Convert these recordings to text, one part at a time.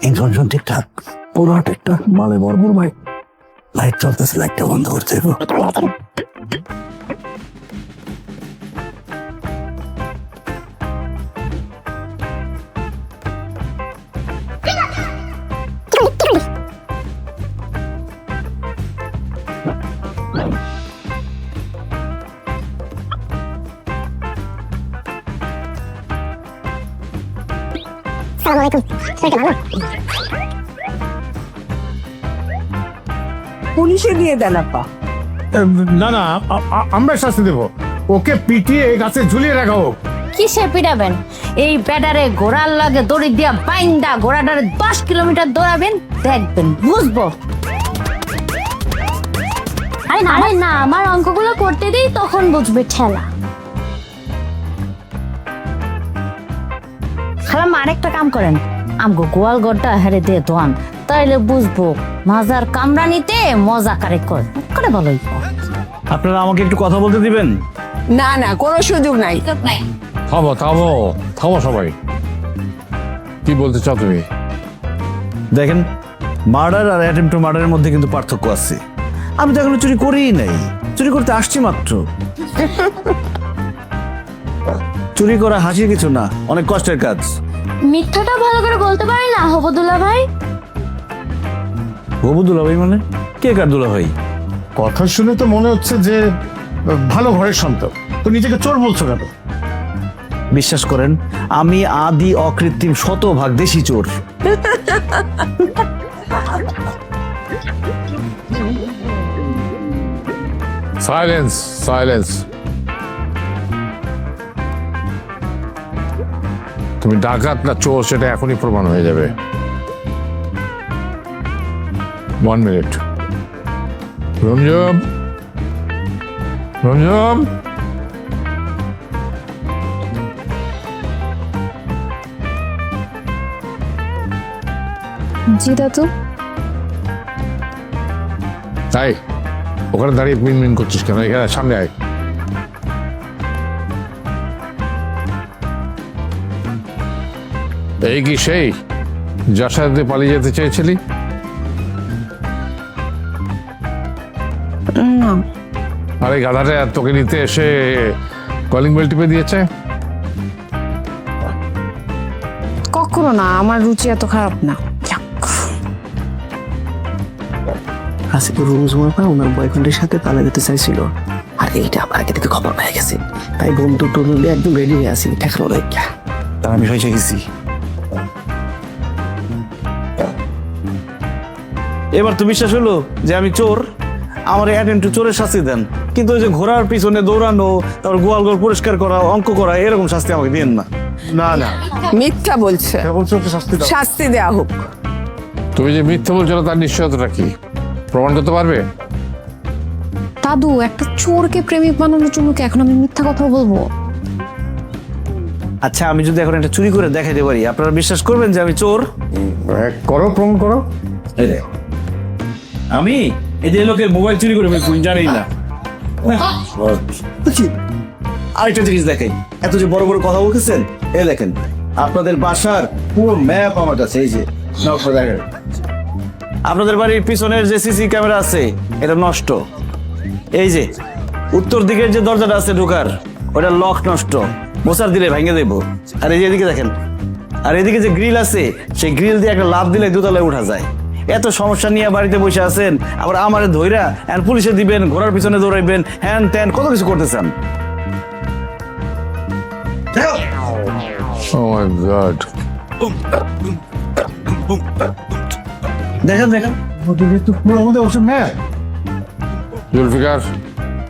Information ঠিকঠাক, পুরো ঠিকঠাক, মালে ভরপুর ভাই। লাইট চলতেছে, লাইটটা বন্ধ করতে হবে। পুলিশে দিয়ে দেন আপা। না না, আমরা শাস্তি দেব। ওকে পিটিয়ে গাছে ঝুলিয়ে রাখা হোক। কিসে পিটাবেন? এই ব্যাটারে ঘোড়ার লাগে দড়ি দিয়া বাইন্দা ঘোড়াটারে 10 কিলোমিটার দৌড়াবেন, দেখবেন বুঝবো। আরে না, আমার অঙ্কগুলো করতে দিই, তখন বুঝবে ঠেলা। খালাম আরেকটা কাম করেন, আমগো গোয়াল গড়টা হেরে দিয়ে দোয়ান, তাইলে বুঝবো মাজার কামরানিতে মজা কারে করে বলোই। আপনারা আমাকে একটু কথা বলতে দিবেন? না না, কোনো সুযোগ নাই। থামো থামো থামো সবাই, কি বলতে চাও তুমি? দেখেন, মার্ডার আর অ্যাটেম্প টু মার্ডারের মধ্যে কিন্তু পার্থক্য আছে। আমি তো এখনো চুরি করিই নাই, চুরি করতে আসছি মাত্র। চুরি করা হাসির কিছু না, অনেক কষ্টের কাজ। মিথ্যাটা ভালো করে বলতে পারি না হবদুল্লাহ ভাই? হবুদুল্লাহ ভাই মানে? কে কার দুলা ভাই? কথা শুনে তো মনে হচ্ছে যে ভালো ঘরের সন্তান, তো নিজেকে চোর বলছো কেন? বিশ্বাস করেন, আমি আদি অকৃত্রিম শতভাগ দেশি চোর। Silence silence. তুমি ডাকাত না চোর সেটা এখনই প্রমাণ হয়ে যাবে। 1 মিনিট। রমজান, রমজান, জি দাদু। তাই ওখানে দাঁড়িয়ে মিনমিন করছিস কেন? এখানে সামনে আয়। এই কি সেই যার সাথে পালিয়ে যেতে চেয়েছিলি? আর এই গাধাটা তোকে নিতে এসে কলিং বেল টিপে দিয়েছে? কখনো না, আমার রুচি এত খারাপ না। আসিফুর রুমজুমাপা ওনার বয়ফ্রেন্ডের সাথে পালা যেতে চাইছিল, আর এইটা আমার আগে থেকে খবর পেয়ে গেছে, তাই বন্ধু টন্ধু নিয়ে একদম রেডি হয়ে আসি। ঠেকানো দেখা তার আমি হয়েছে গেছি। এবার তো বিশ্বাস হলো যে আমি চোর, আমার অ্যাটেম্প টু চোরের শাস্তি দেন, কিন্তু ওই যে ঘোড়ার পিছনে দৌড়ানো, তারপর গোয়ালঘর পরিষ্কার করা, অঙ্ক করা, এরকম শাস্তি আমাকে দিন না। না না, মিথ্যা বলছে, বলছো ওকে শাস্তি দাও। শাস্তি দেয়া হোক। তুমি যে মিথ্যে বলছো না তার নিশ্চয়তা কি প্রমাণ করতে পারবে? দাদু, একটা চোরকে প্রেমিক বানানোর জন্য কি এখন আমি মিথ্যা কথা বলবো? আচ্ছা, আমি যদি এখন একটা চুরি করে দেখাইতে পারি, আপনারা বিশ্বাস করবেন যে আমি চোর? করো, প্রমাণ করো। এই দেখো, আমি এই যে লোকের মোবাইল চুরি করে ফেলছি, জানেই না। আরেকটা জিনিস দেখেন, এত যে বড় বড় কথা বলতেছেন, এই দেখেন আপনাদের বাসার পুরো ম্যাপ আমার কাছে। এই যে নকশা দেখেন, আপনাদের বাড়ির পিছনের যে সিসি ক্যামেরা আছে এটা নষ্ট। এই যে উত্তর দিকের যে দরজাটা আছে ঢোকার, ওটা লক নষ্ট, মোছার দিলে ভেঙে দেবো। আর এই যে এদিকে দেখেন, আর এদিকে যে গ্রিল আছে, সেই গ্রিল দিয়ে একটা লাফ দিলে দোতলায় উঠা যায়। এত সমস্যা নিয়ে বাড়িতে বসে আছেন, আবার আমারে ধইরা এখন পুলিশে দিবেন, ঘোড়ার পিছনে দৌড়াইবেন, হ্যান ত্যান কত কিছু করতেছেন। Oh my God. দেখেন দেখেন, জুলফিকার,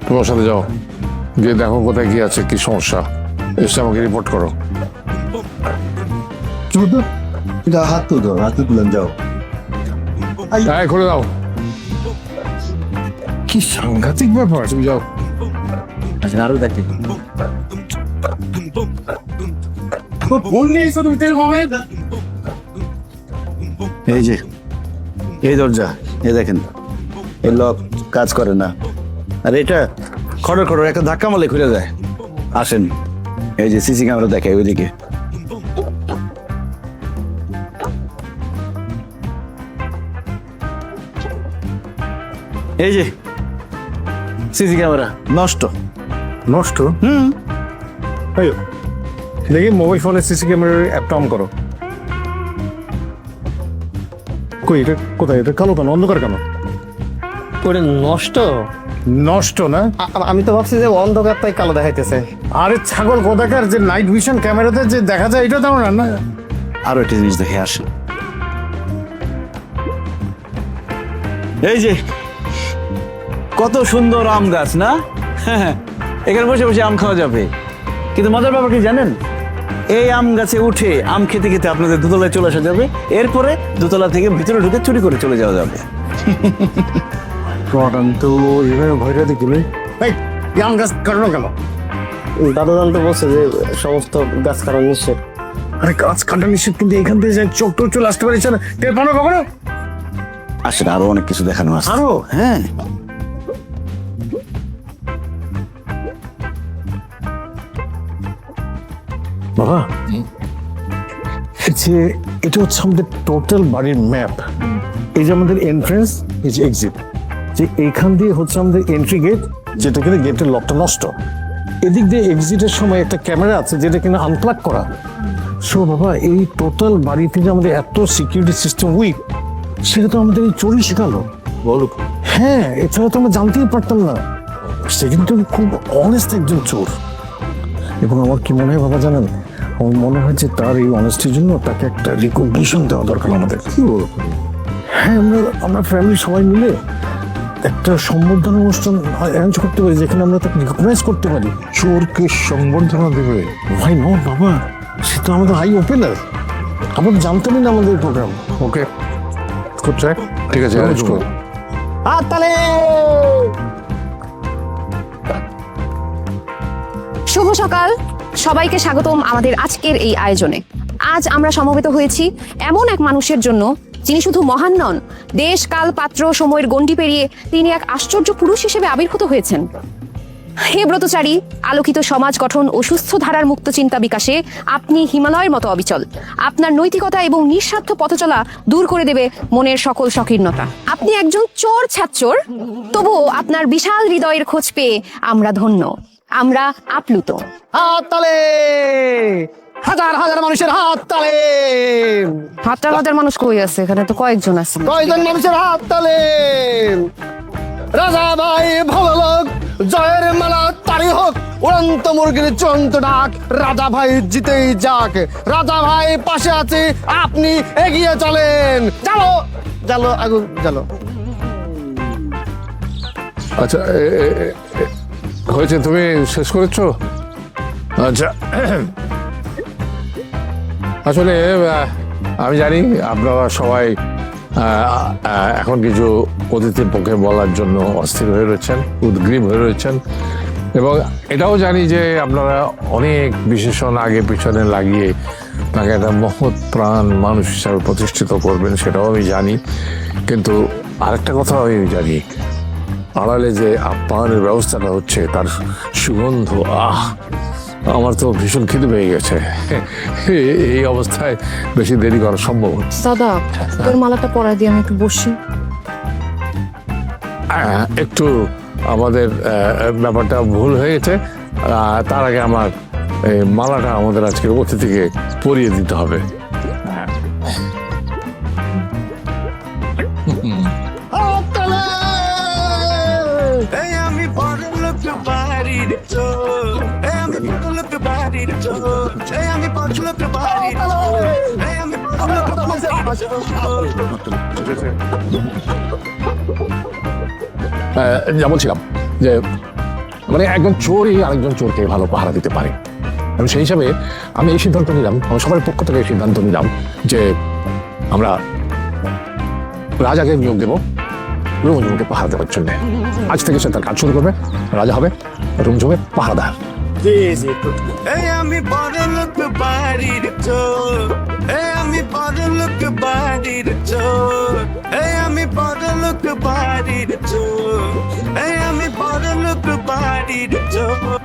তোমার সাথে যাও, গিয়ে দেখো কোথায় কি আছে, কি সমস্যা, এসে আমাকে রিপোর্ট করো। হাত তুলো, হাত তুলেন, যাও। হ্যাঁ, খুলে দাও। কি সাংঘাতিক ব্যাপার, তুমি যাও। আচ্ছা, আরো দেখি। এই যে এই দরজা, এই দেখেন, এই লক কাজ করে না, আর এটা খড়র খড়র একটা ধাক্কা মারলে খুলে যায়। আসেন, এই যে সিসি ক্যামেরা দেখে ওইদিকে। এই যে সিসি ক্যামেরা নষ্ট। নষ্ট? এই, দেখি মোবাইল ফোনের সিসি ক্যামেরার অ্যাপটা অন করো। কই এটা কোথায়? এটা কালো কেন, অন্ধকার কেন? ওটা নষ্ট। নষ্ট না? আমি তো ভাবছি যে অন্ধকার তাই কালো দেখাইতেছে। আরে ছাগল কোথাকার, যে নাইট ভিশন ক্যামেরাতে যে দেখা যায় এটা তেমন না। আরো একটা জিনিস দেখে আসে। এই যে কত সুন্দর আম গাছ না? এখানে বসে বসে আম খাওয়া যাবে। কিন্তু মজার ব্যাপার কি জানেন? এই আম গাছে উঠে আম খেতে খেতে আপনাদের দোতলায় চলে আসা যাবে, এরপরে দোতলা থেকে ভিতরে ঢুকে চুরি করে চলে যাওয়া যাবে। তো এভাবে ভয়টা দেখিলে এই আম গাছ কাটানো কেন? দাদা তো বলছে যে সমস্ত গাছ কাটা নিষেধ। আরে গাছ কাটা নিষেধ, কিন্তু এখান থেকে যাই চোখ টোক চলে আসতে পারছে না, টের পানো কখনো? আসলে আরো অনেক কিছু দেখানো আছে। আরো? হ্যাঁ, বাবা, যে এটা হচ্ছে আমাদের টোটাল বাড়ির ম্যাপ। এই যে আমাদের এন্ট্রেন্স, এই যে এক্সিট, যে এইখান দিয়ে হচ্ছে আমাদের এন্ট্রি গেট, যেটা কিনা গেটের লকটা নষ্ট। এদিক দিয়ে এক্সিটের সময় একটা ক্যামেরা আছে যেটা কিনা আনপ্লাগ করা। সো বাবা, এই টোটাল বাড়িতে যে আমাদের এত সিকিউরিটি সিস্টেম উইক, সেটা তো আমাদের এই চোরই শেখালো। বলো। হ্যাঁ, এছাড়া তো আমরা জানতেই পারতাম না। সে কিন্তু খুব অনেস্ট একজন চোর। এবং আমার কি মনে হয় বাবা জানেন, আমার মনে হয় যে তার এই অনেস্টির জন্য তাকে একটা রিকগনিশন দেওয়া দরকার আমাদের। হ্যাঁ, আমরা ফ্যামিলি সবাই মিলে একটা সম্বর্ধনা অনুষ্ঠান অ্যারেঞ্জ করতে পারি, যেখানে আমরা তাকে রিকগনাইজ করতে পারি। চোরকে সম্বর্ধনা দেবে? ভাই নট বাবা, সে তো আমাদের হাই ওপেনার। আমরা জানতামই না আমাদের প্রোগ্রাম। ওকে, করছে, ঠিক আছে, অ্যারেঞ্জ করো। হাততালি! শুভ সকাল, সবাইকে স্বাগতম আমাদের আজকের এই আয়োজনে। আজ আমরা সমবেত হয়েছি এমন এক মানুষের জন্য যিনি শুধু মহান নন, দেশ কাল পাত্র সময়ের গণ্ডি পেরিয়ে তিনি এক আশ্চর্য পুরুষ হিসেবে আবির্ভূত হয়েছেন। হে ব্রতচারী, আলোকিত সমাজ গঠন ও সুস্থ ধারার মুক্ত চিন্তা বিকাশে আপনি হিমালয়ের মতো অবিচল। আপনার নৈতিকতা এবং নিঃস্বার্থ পথচলা দূর করে দেবে মনের সকল সংকীর্ণতা। আপনি একজন চোর ছাত্র, তবুও আপনার বিশাল হৃদয়ের খোঁজ পেয়ে আমরা ধন্য, আমরা আপ্লুত। হাততালি! হাজার হাজার মানুষের হাততালি! হাজার হাজার মানুষ কই আছে? এখানে তো কয়েকজন আছে। কয়জন মানুষের হাততালি! রাজা ভাই ভালো লোক, জয়ের মালা তারি হোক, উড়ন্ত মুরগির চূড়ান্ত ডাক, রাজা ভাই জিতেই যাক। রাজা ভাই পাশে আছে, আপনি এগিয়ে চলেন। চলো চলো, আগুন চলো। আচ্ছা, হয়েছে, তুমি শেষ করেছো? আচ্ছা, আসলে আমি জানি আপনারা সবাই এখন কিছু অতিথির পক্ষে বলার জন্য অস্থির হয়ে রয়েছেন, উদ্গ্রীব হয়ে রয়েছেন, এবং এটাও জানি যে আপনারা অনেক বিশেষণ আগে পিছনে লাগিয়ে তাকে একটা মহৎ প্রাণ মানুষ হিসাবে প্রতিষ্ঠিত করবেন, সেটাও আমি জানি। কিন্তু আরেকটা কথা আমি জানি, আড়ালে যে আপ্যায়নের ব্যবস্থাটা হচ্ছে তার সুগন্ধ, আমার তো ভীষণ খিদে পেয়ে গেছে। এই অবস্থায় বেশি দেরি করা সম্ভব হচ্ছে। দাদা, তোর মালাটা পরাই দিয়ে আমি একটু বসি। একটু আমাদের ব্যাপারটা ভুল হয়ে গেছে। তার আগে আমার এই মালাটা আমাদের আজকের অতিথিকে পরিয়ে দিতে হবে। যা বলছিলাম যে মানে একজন চোরই আরেকজন চোরকে ভালো পাহারা দিতে পারে। আমি সেই হিসাবে আমি এই সিদ্ধান্ত নিলাম, আমার সবার পক্ষ থেকে এই সিদ্ধান্ত নিলাম যে আমরা রাজাকে নিয়োগ দেবো রুমঝুমকে পাহারা দেওয়ার জন্য। আজ থেকে সে তার কাজ শুরু করবে, রাজা হবে রুমঝুমের পাহারাদার। আমি বড় লোক বাড়ির চোর, আমি বড় লোক বাড়ির চোর, আমি বড় লোক বাড়ির চোর, আমি বড় লোক বাড়ির চোর।